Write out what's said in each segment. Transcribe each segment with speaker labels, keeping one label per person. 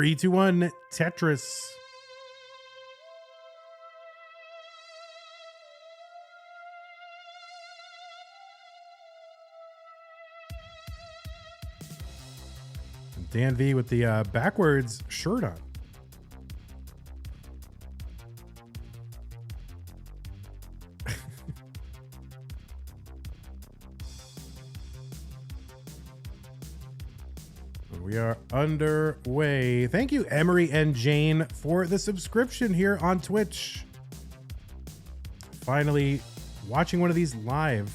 Speaker 1: 3, 2, 1, Tetris. DanV with the backwards shirt on. We are underway. Thank you, Emery and Jane, for the subscription here on Twitch. Finally, watching one of these live.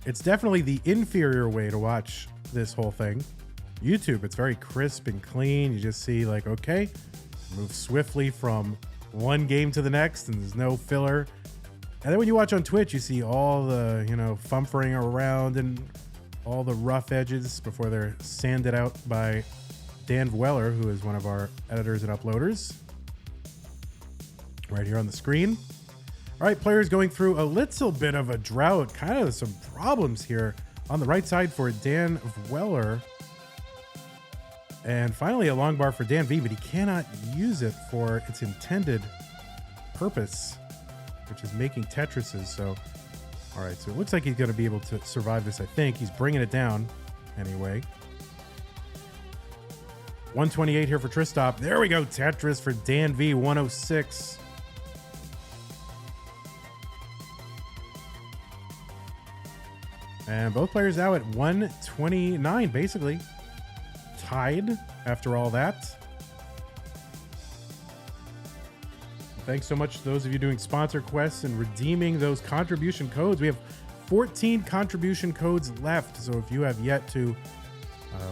Speaker 1: It's definitely the inferior way to watch this whole thing. YouTube, it's very crisp and clean. You just see like, okay, move swiftly from one game to the next and there's no filler. And then when you watch on Twitch, you see all the, fumfering around and all the rough edges before they're sanded out by vandweller, who is one of our editors and uploaders. Right here on the screen. All right, players going through a little bit of a drought, kind of some problems here on the right side for vandweller. And finally a long bar for DanV, but he cannot use it for its intended purpose, which is making Tetrises. So all right, so it looks like he's going to be able to survive this, I think. He's bringing it down anyway. 128 here for Tristop. There we go, Tetris for DanV, 106. And both players now at 129, basically. Tied after all that. Thanks so much to those of you doing sponsor quests and redeeming those contribution codes. We have 14 contribution codes left. So if you have yet to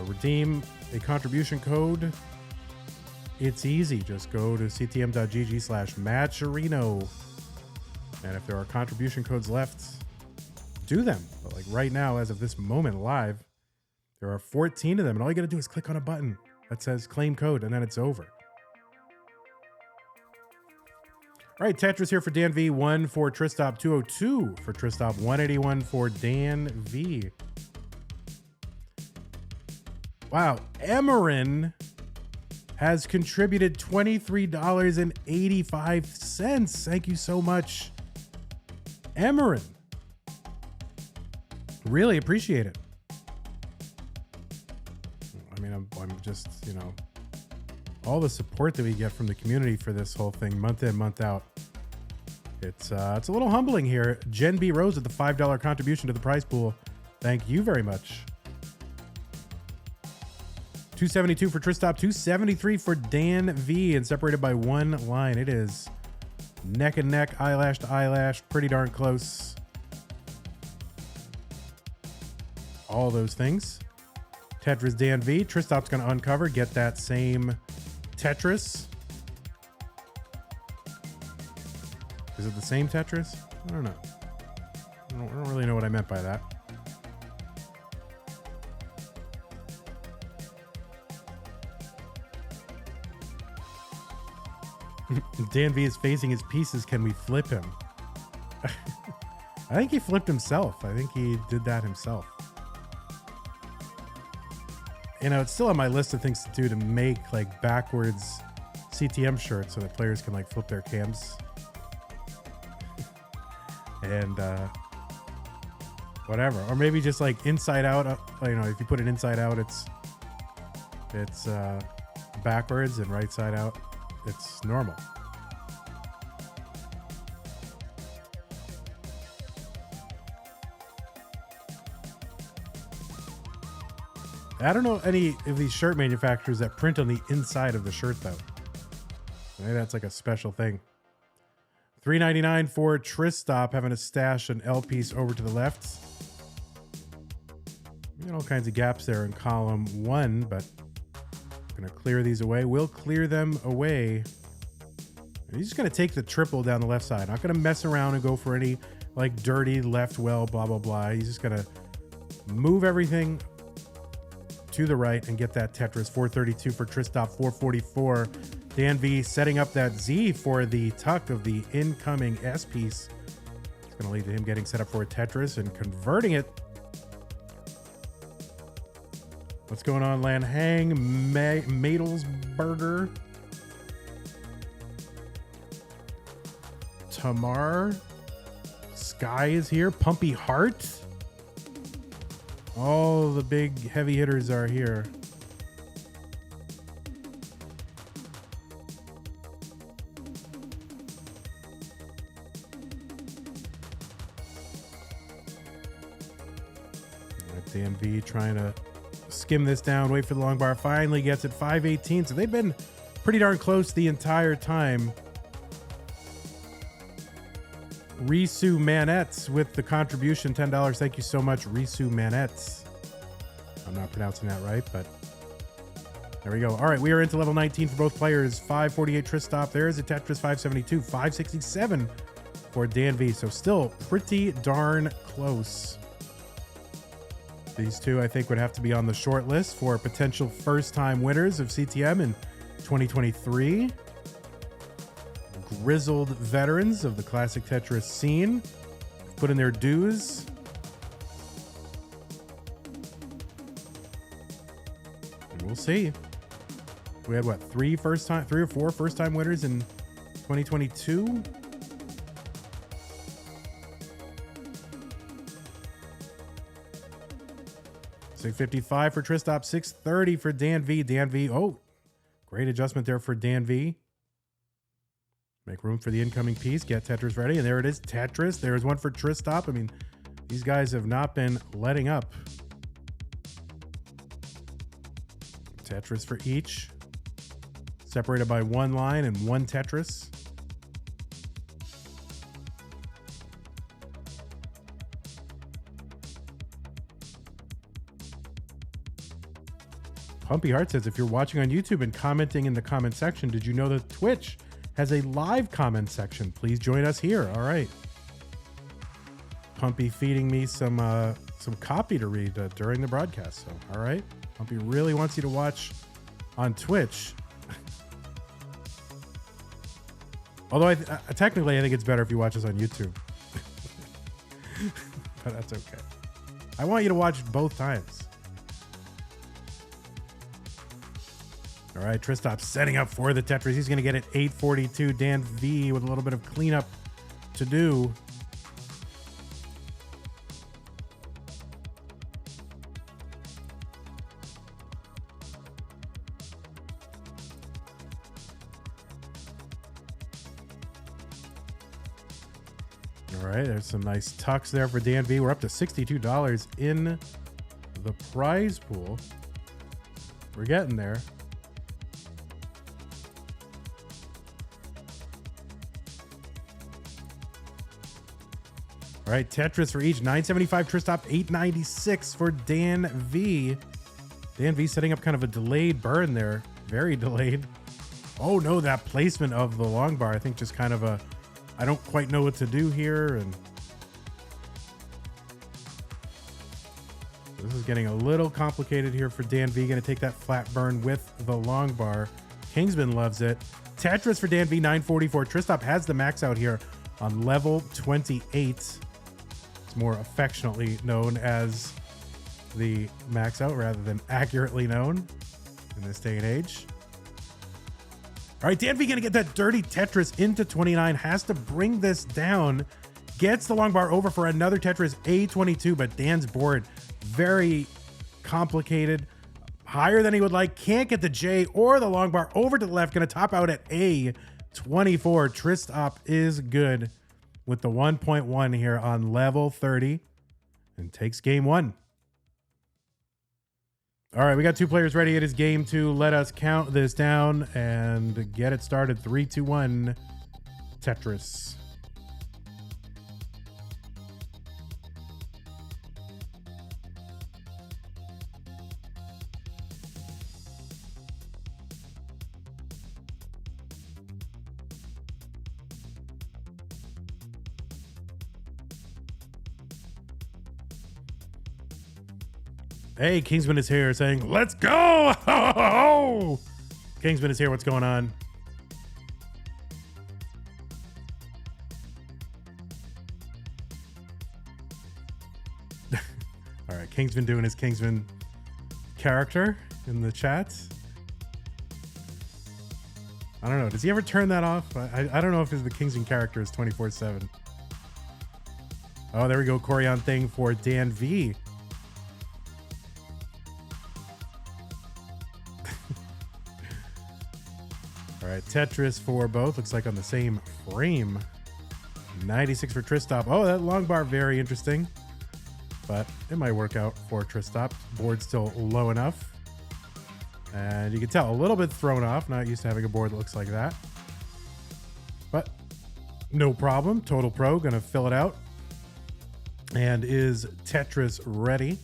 Speaker 1: redeem a contribution code, it's easy. Just go to ctm.gg/Matcherino. And if there are contribution codes left, do them. But like right now, as of this moment live, there are 14 of them. And all you got to do is click on a button that says claim code, and then it's over. All right, Tetris here for DanV, 1 for Tristop, 202 for Tristop, 181 for DanV. Wow, Emerin has contributed $23.85. Thank you so much, Emerin. Really appreciate it. I mean, I'm just, all the support that we get from the community for this whole thing, month in, month out. It's a little humbling here. Jen B. Rose with the $5 contribution to the prize pool. Thank you very much. 272 for Tristop, 273 for DanV, and separated by one line. It is neck and neck, eyelash to eyelash, pretty darn close. All those things. Tetris DanV. Tristop's going to uncover, get that same Tetris. Is it the same Tetris? I don't know. I don't really know what I meant by that. DanV is facing his pieces. Can we flip him? I think he flipped himself. I think he did that himself. It's still on my list of things to do to make like backwards CTM shirts so that players can like flip their cams. And whatever. Or maybe just like inside out, if you put it inside out, it's backwards, and right side out, it's normal. I don't know any of these shirt manufacturers that print on the inside of the shirt, though. Maybe that's like a special thing. $3.99 for Tristop, having to stash an L piece over to the left. We got all kinds of gaps there in column 1, but I'm going to clear these away. We'll clear them away. He's just going to take the triple down the left side. Not going to mess around and go for any like dirty left well, blah, blah, blah. He's just going to move everything to the right and get that Tetris. 432 for Tristop, 444. DanV setting up that Z for the tuck of the incoming S piece. It's going to lead to him getting set up for a Tetris and converting it. What's going on, Lanhang? Madelsberger. Tamar. Sky is here. Pumpy Heart. All the big heavy hitters are here. DanV trying to skim this down, wait for the long bar, finally gets it 518. So they've been pretty darn close the entire time. Risu Manettes with the contribution, $10. Thank you so much, Risu Manettes. I'm not pronouncing that right, but there we go. All right, we are into level 19 for both players. 548 Tristop. There's a Tetris 572, 567 for DanV. So still pretty darn close. These two, I think, would have to be on the short list for potential first-time winners of CTM in 2023. Grizzled veterans of the classic Tetris scene put in their dues. And we'll see. We had what, three or four first-time winners in 2022. $655 for Tristop, $630 for DanV. DanV, oh, great adjustment there for DanV. Make room for the incoming piece. Get Tetris ready. And there it is, Tetris. There's one for Tristop. I mean, these guys have not been letting up. Tetris for each. Separated by one line and one Tetris. Pumpy Heart says, if you're watching on YouTube and commenting in the comment section, did you know that Twitch has a live comment section? Please join us here. All right. Pumpy feeding me some copy to read during the broadcast. So, all right. Pumpy really wants you to watch on Twitch. Although technically, I think it's better if you watch us on YouTube. But that's okay. I want you to watch both times. All right, Tristop setting up for the Tetris. He's going to get it 842. DanV with a little bit of cleanup to do. All right, there's some nice tucks there for DanV. We're up to $62 in the prize pool. We're getting there. All right, Tetris for each, $975 Tristop, $896 for DanV. DanV setting up kind of a delayed burn there. Very delayed. Oh no, that placement of the long bar, I think just kind of I don't quite know what to do here. And this is getting a little complicated here for DanV. Gonna take that flat burn with the long bar. Kingsman loves it. Tetris for DanV, $944. Tristop has the max out here on level 28. It's more affectionately known as the max out rather than accurately known in this day and age. All right, DanV gonna get that dirty Tetris into 29, has to bring this down, gets the long bar over for another Tetris, A22, but Dan's board very complicated, higher than he would like, can't get the J or the long bar over to the left, gonna top out at A24. Tristop is good with the 1.1 here on level 30 and takes game one. All right, we got two players ready. It is game two. Let us count this down and get it started. 3, 2, 1, Tetris. Hey, Kingsman is here saying, let's go! Oh! Kingsman is here. What's going on? All right, Kingsman doing his Kingsman character in the chat. I don't know. Does he ever turn that off? I don't know if the Kingston character is 24/7. Oh, there we go. Corian thing for DanV. All right, Tetris for both. Looks like on the same frame. 96 for Tristop. Oh, that long bar, very interesting. But it might work out for Tristop. Board's still low enough. And you can tell a little bit thrown off. Not used to having a board that looks like that. But no problem. Total Pro going to fill it out. And is Tetris ready?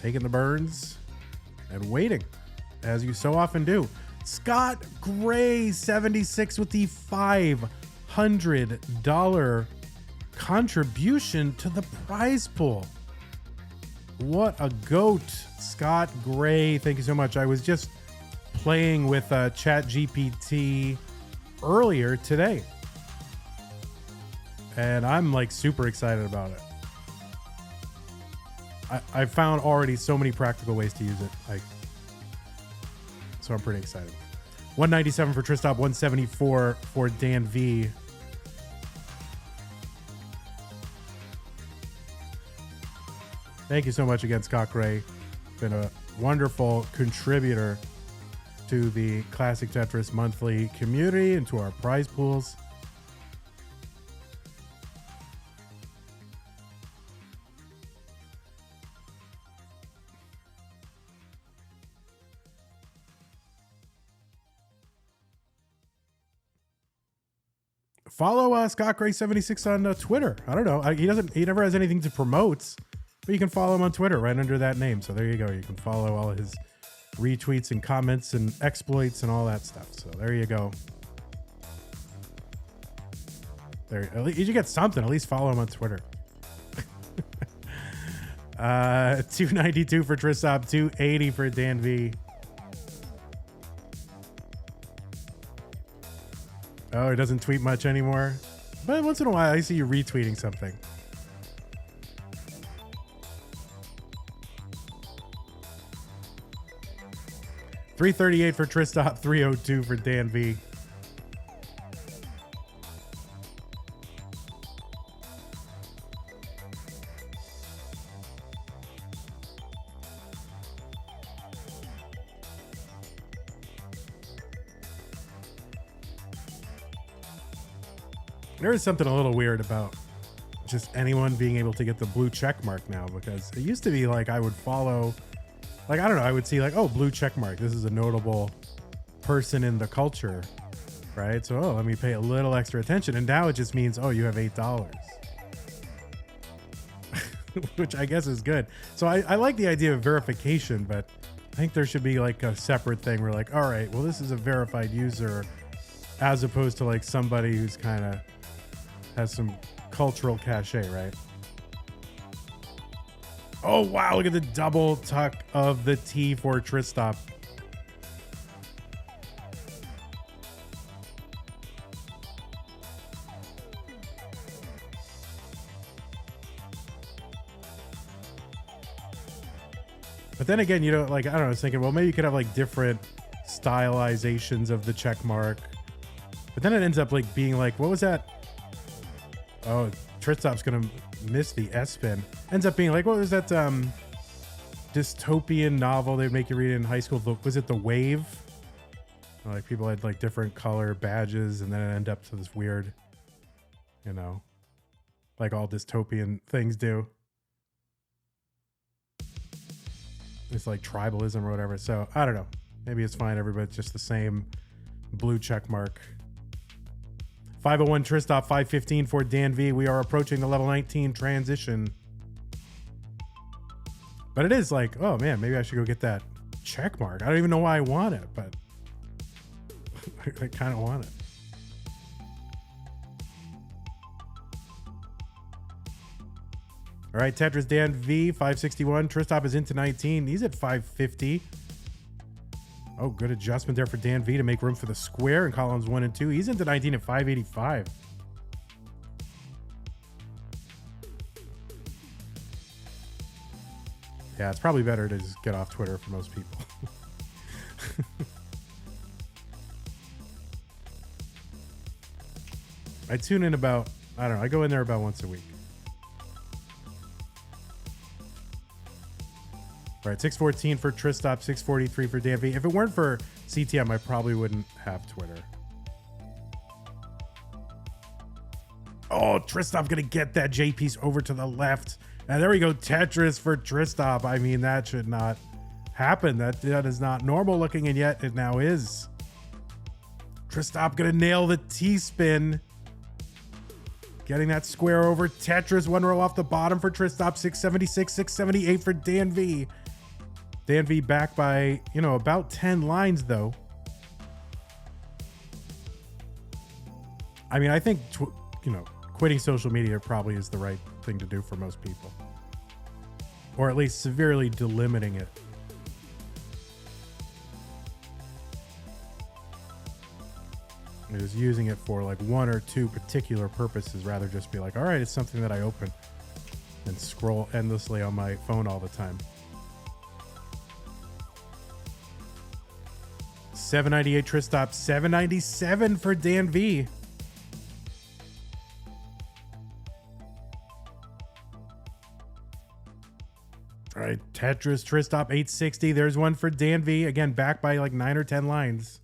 Speaker 1: Taking the burns and waiting, as you so often do. Scott Gray, 76 with the $500 contribution to the prize pool. What a goat, Scott Gray. Thank you so much. I was just playing with ChatGPT earlier today, and I'm like super excited about it. I found already so many practical ways to use it. So I'm pretty excited. 197 for Tristop, 174 for DanV. Thank you so much again, Scott Gray. Been a wonderful contributor to the Classic Tetris Monthly community and to our prize pools. Follow Scott Gray 76 on Twitter. I don't know. He never has anything to promote, but you can follow him on Twitter right under that name. So there you go. You can follow all of his retweets and comments and exploits and all that stuff. So there you go. There, at least you get something. At least follow him on Twitter. 292 for Tristop, 280 for DanV. Oh, he doesn't tweet much anymore. But once in a while, I see you retweeting something. $338 for Tristop, $302 for DanV. There is something a little weird about just anyone being able to get the blue check mark now, because it used to be like I would follow, like, I don't know, I would see like, oh, blue check mark. This is a notable person in the culture, right? So, oh, let me pay a little extra attention. And now it just means, oh, you have $8, which I guess is good. So I like the idea of verification, but I think there should be like a separate thing where like, all right, well, this is a verified user, as opposed to like somebody who's kind of has some cultural cachet, right? Oh, wow. Look at the double tuck of the T for Tristop. But then again, you know, like, I don't know, I was thinking, well, maybe you could have like different stylizations of the check mark. But then it ends up like being like, what was that? Oh, Tristop's gonna miss the S spin. Ends up being like, what was that dystopian novel they'd make you read in high school? Was it The Wave? Like people had like different color badges, and then it ended up to this weird, you know, like all dystopian things do. It's like tribalism or whatever. So I don't know. Maybe it's fine. Everybody's just the same blue check mark. 501 Tristop, 515 for DanV. We are approaching the level 19 transition. But it is like, oh man, maybe I should go get that check mark. I don't even know why I want it, but I kind of want it. All right, Tetris DanV, 561. Tristop is into 19. He's at 550. Oh, good adjustment there for DanV to make room for the square in columns 1 and 2. He's into 19 at 585. Yeah, it's probably better to just get off Twitter for most people. I tune in about, I don't know, I go in there about once a week. All right, 614 for Tristop, 643 for DanV. If it weren't for CTM, I probably wouldn't have Twitter. Oh, Tristop gonna get that J piece over to the left. And there we go, Tetris for Tristop. I mean, that should not happen. That is not normal looking, and yet it now is. Tristop gonna nail the T-spin. Getting that square over. Tetris, one row off the bottom for Tristop, 676, 678 for DanV. DanV back by, you know, about 10 lines, though. I mean, I think, you know, quitting social media probably is the right thing to do for most people. Or at least severely delimiting it. Is using it for like one or two particular purposes, rather just be like, all right, it's something that I open and scroll endlessly on my phone all the time. 798 Tristop, 797 for DanV. All right, Tetris Tristop, 860. There's one for DanV. Again, back by like 9 or 10 lines.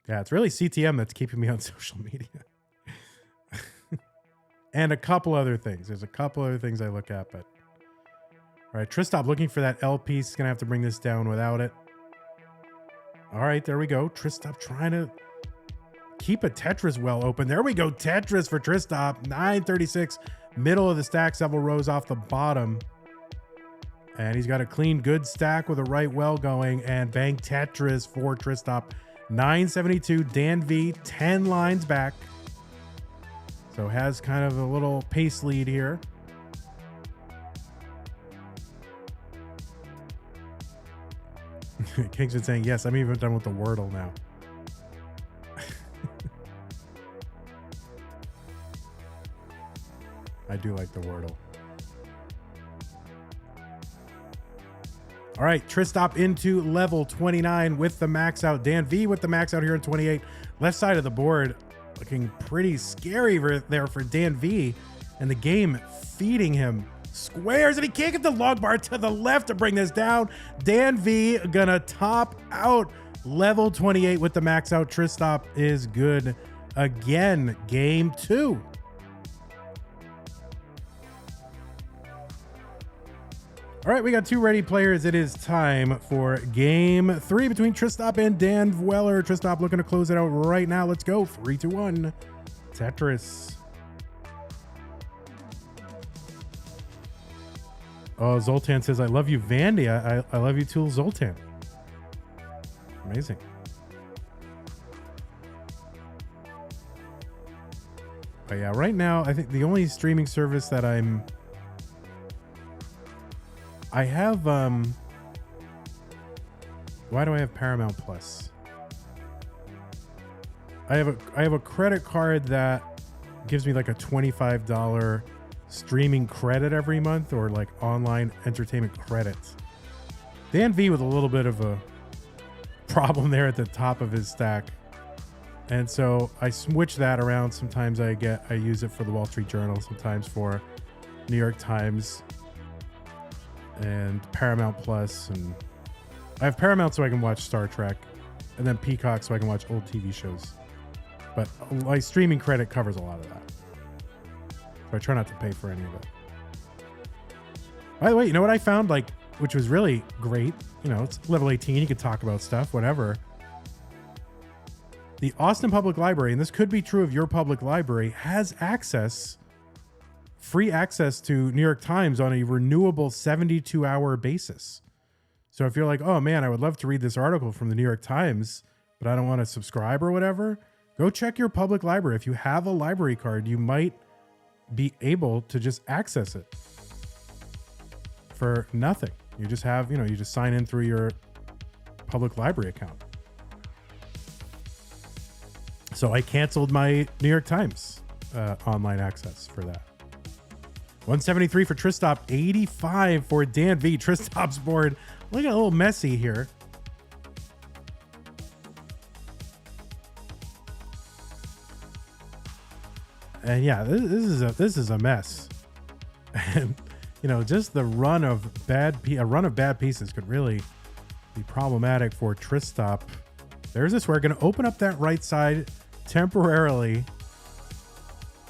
Speaker 1: Yeah, it's really CTM that's keeping me on social media. And a couple other things. There's a couple other things I look at, but... All right, Tristop looking for that L piece. He's going to have to bring this down without it. All right, there we go. Tristop trying to keep a Tetris well open. There we go. Tetris for Tristop. 936. Middle of the stack, several rows off the bottom. And he's got a clean, good stack with a right well going. And bang, Tetris for Tristop. 972. DanV, 10 lines back. So has kind of a little pace lead here. Kingston saying, yes, I'm even done with the Wordle now. I do like the Wordle. All right, Tristop into level 29 with the max out. DanV with the max out here in 28. Left side of the board looking pretty scary there for DanV, and the game feeding him squares, and he can't get the log bar to the left to bring this down. DanV gonna top out level 28 with the max out. Tristop is good again. Game 2. All right, we got 2 ready players. It is time for game 3 between Tristop and vandweller. Tristop looking to close it out right now. Let's go. 3, 2, 1. Tetris. Oh, Zoltan says, I love you, Vandy. I love you too, Zoltan. Amazing. But yeah, right now, I think the only streaming service that I have, why do I have Paramount Plus? I have a credit card that gives me like a $25 streaming credit every month, or like online entertainment credits. DanV with a little bit of a problem there at the top of his stack. And so I switch that around. Sometimes I use it for the Wall Street Journal, sometimes for New York Times and Paramount Plus. And I have Paramount so I can watch Star Trek, and then Peacock so I can watch old TV shows. But my streaming credit covers a lot of that. So I try not to pay for any of it. By the way, you know what I found, like, which was really great? You know, it's level 18. You could talk about stuff, whatever. The Austin Public Library, and this could be true of your public library, has free access to New York Times on a renewable 72-hour basis. So if you're like, oh man, I would love to read this article from the New York Times, but I don't want to subscribe or whatever, go check your public library. If you have a library card, you might be able to just access it for nothing. You just have, you just sign in through your public library account. So I canceled my New York Times online access for that. 173 for Tristop, 85 for DanV. Tristop's board looking a little messy here. And yeah, this is a mess. And you know, just the run of bad pieces could really be problematic for Tristop. There's this. We're going to open up that right side temporarily.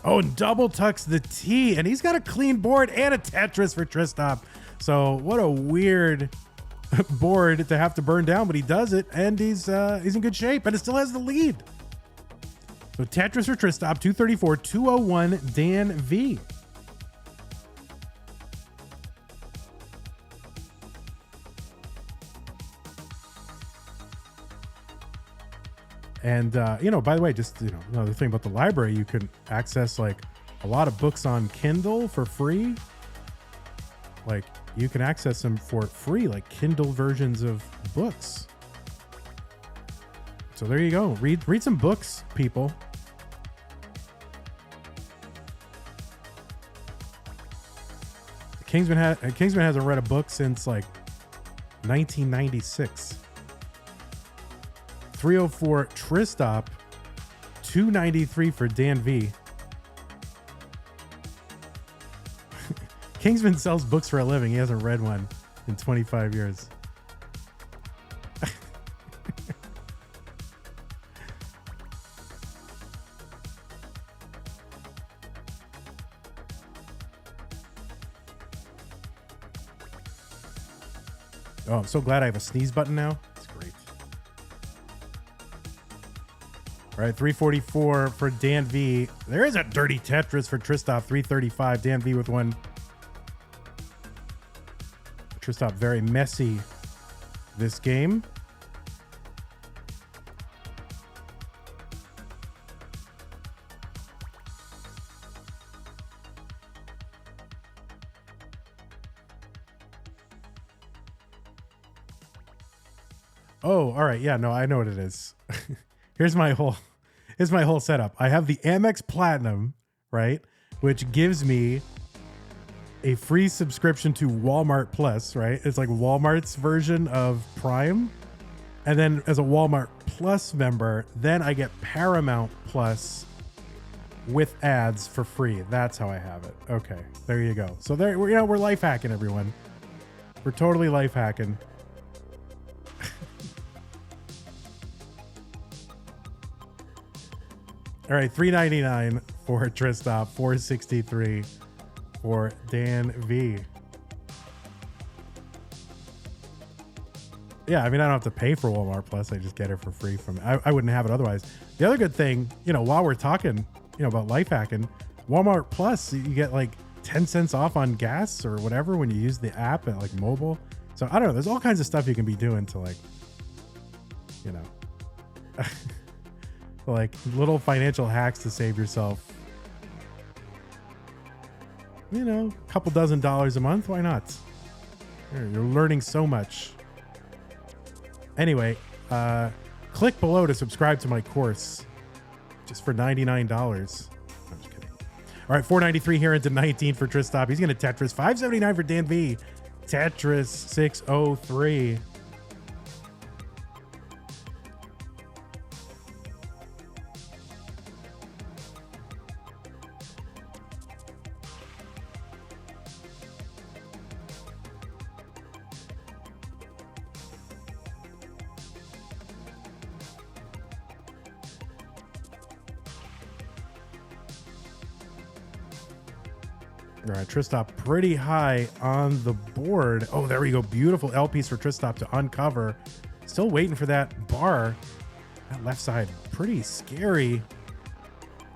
Speaker 1: Oh, and double tucks the T, and he's got a clean board and a Tetris for Tristop. So what a weird board to have to burn down, but he does it, and he's in good shape, and it still has the lead. So Tetris for Tristop, 234, 201, DanV. And, you know, by the way, just, you know, another thing about the library, you can access like a lot of books on Kindle for free. Like you can access them for free, like Kindle versions of books. So there you go. Read some books, people. Kingsman hasn't read a book since like 1996. 304 Tristop, 293 for DanV. Kingsman sells books for a living. He hasn't read one in 25 years. Oh, I'm so glad I have a sneeze button now. It's great. All right, 344 for DanV. There is a dirty Tetris for Tristop, 335. DanV with one. Tristop very messy this game. Oh, all right. Yeah, no, I know what it is. Here's my whole setup. I have the Amex Platinum, right? Which gives me a free subscription to Walmart Plus, right? It's like Walmart's version of Prime. And then as a Walmart Plus member, then I get Paramount Plus with ads for free. That's how I have it. Okay, there you go. So there, we're life hacking, everyone. We're totally life hacking. All right, $3.99 for Tristop, $4.63 for DanV. Yeah, I mean, I don't have to pay for Walmart Plus. I just get it for free from it. I wouldn't have it otherwise. The other good thing, you know, while we're talking, you know, about life hacking, Walmart Plus, you get like 10 cents off on gas or whatever when you use the app at like mobile. So I don't know. There's all kinds of stuff you can be doing to like, you know, like little financial hacks to save yourself, you know, a couple $dozen a month. Why not? You're learning so much. Anyway, click below to subscribe to my course just for $99. I'm just kidding. All right, $4.93 here into 19 for Tristop. He's going to Tetris. $5.79 for DanV. Tetris 603. All right, Tristop pretty high on the board. Oh, there we go. Beautiful L piece for Tristop to uncover. Still waiting for that bar. That left side, pretty scary.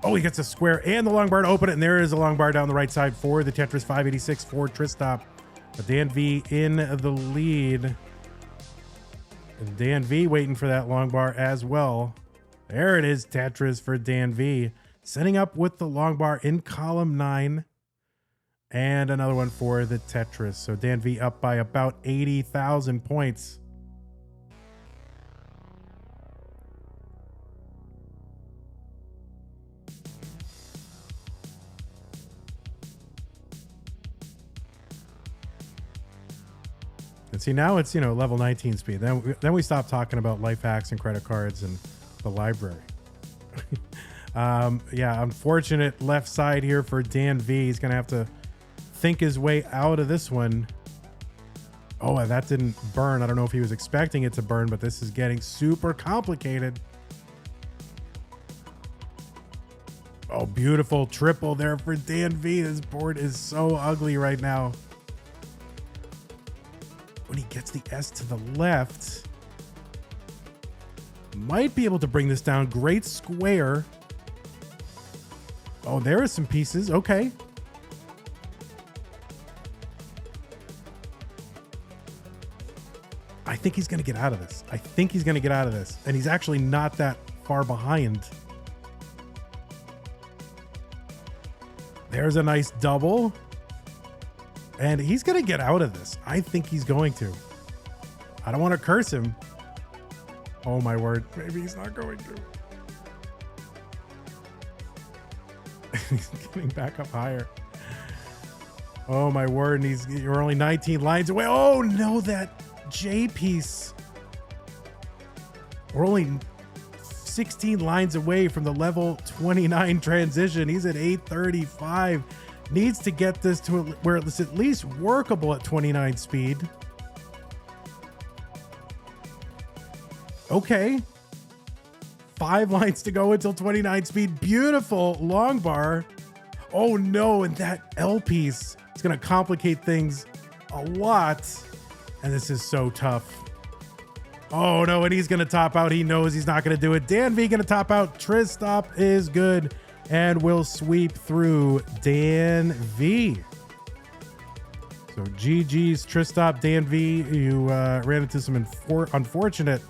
Speaker 1: Oh, he gets a square and the long bar to open it. And there is a long bar down the right side for the Tetris. 586 for Tristop. But DanV in the lead. And DanV waiting for that long bar as well. There it is, Tetris for DanV. Setting up with the long bar in column 9. And another one for the Tetris. So DanV up by about 80,000 points. And see, now it's, you know, level 19 speed. Then we stop talking about life hacks and credit cards and the library. Yeah, unfortunate left side here for DanV. He's going to have to think his way out of this one. Oh, that didn't burn. I don't know if he was expecting it to burn, but this is getting super complicated. Oh, beautiful triple there for DanV. This board is so ugly right now. When he gets the S to the left, might be able to bring this down. Great square. Oh, there are some pieces. Okay. I think he's going to get out of this. I think he's going to get out of this. And he's actually not that far behind. There's a nice double. And he's going to get out of this. I think he's going to. I don't want to curse him. Oh, my word. Maybe he's not going to. He's getting back up higher. Oh, my word. And you're only 19 lines away. Oh, no, that J piece. We're only 16 lines away from the level 29 transition. He's at 835. Needs to get this to where it's at least workable at 29 speed. Okay. 5 lines to go until 29 speed. Beautiful long bar. Oh no, and that L piece is going to complicate things a lot. And this is so tough. Oh no, and he's going to top out. He knows he's not going to do it. DanV going to top out. Tristop is good. And we'll sweep through DanV. So GG's Tristop, DanV. You ran into some unfortunate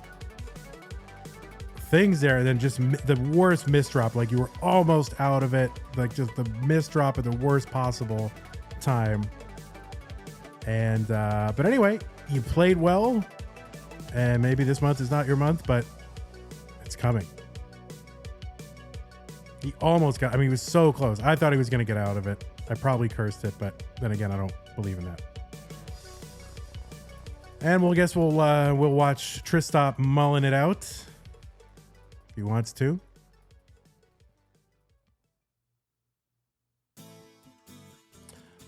Speaker 1: things there. And then just the worst misdrop. Like you were almost out of it. Like just the misdrop at the worst possible time. And but anyway, you played well. And maybe this month is not your month, but it's coming. He almost got, I mean, he was so close. I thought he was going to get out of it. I probably cursed it, but then again, I don't believe in that. And we'll watch Tristop mulling it out if he wants to.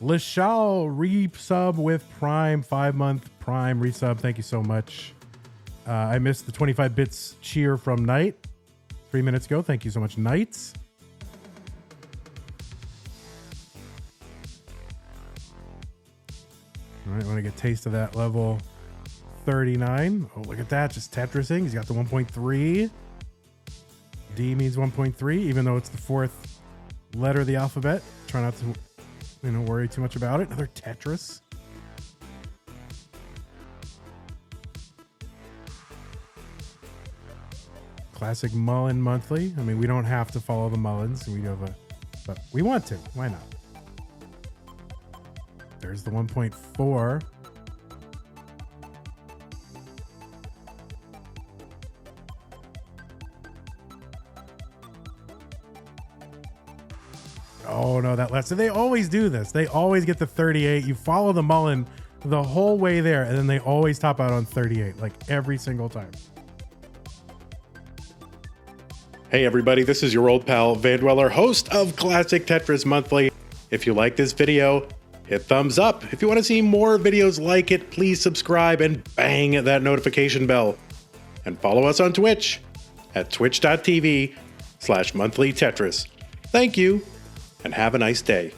Speaker 1: Lashal resub with Prime, 5-month Prime resub. Thank you so much. I missed the 25 bits cheer from Knight 3 minutes ago. Thank you so much, Knights. All right, I want to get a taste of that level 39. Oh, look at that. Just Tetrising. He's got the 1.3. D means 1.3, even though it's the 4th letter of the alphabet. Try not to, worry too much about it. Another Tetris. Classic Mullen Monthly. I mean, we don't have to follow the Mullins. We have but we want to. Why not? There's the 1.4. Oh no, that last. So they always do this. They always get the 38. You follow the Mullen the whole way there, and then they always top out on 38, like every single time.
Speaker 2: Hey everybody, this is your old pal Vandweller, host of Classic Tetris Monthly. If you like this video, hit thumbs up. If you want to see more videos like it, please subscribe and bang that notification bell. And follow us on Twitch at twitch.tv/monthlytetris. Thank you, and have a nice day.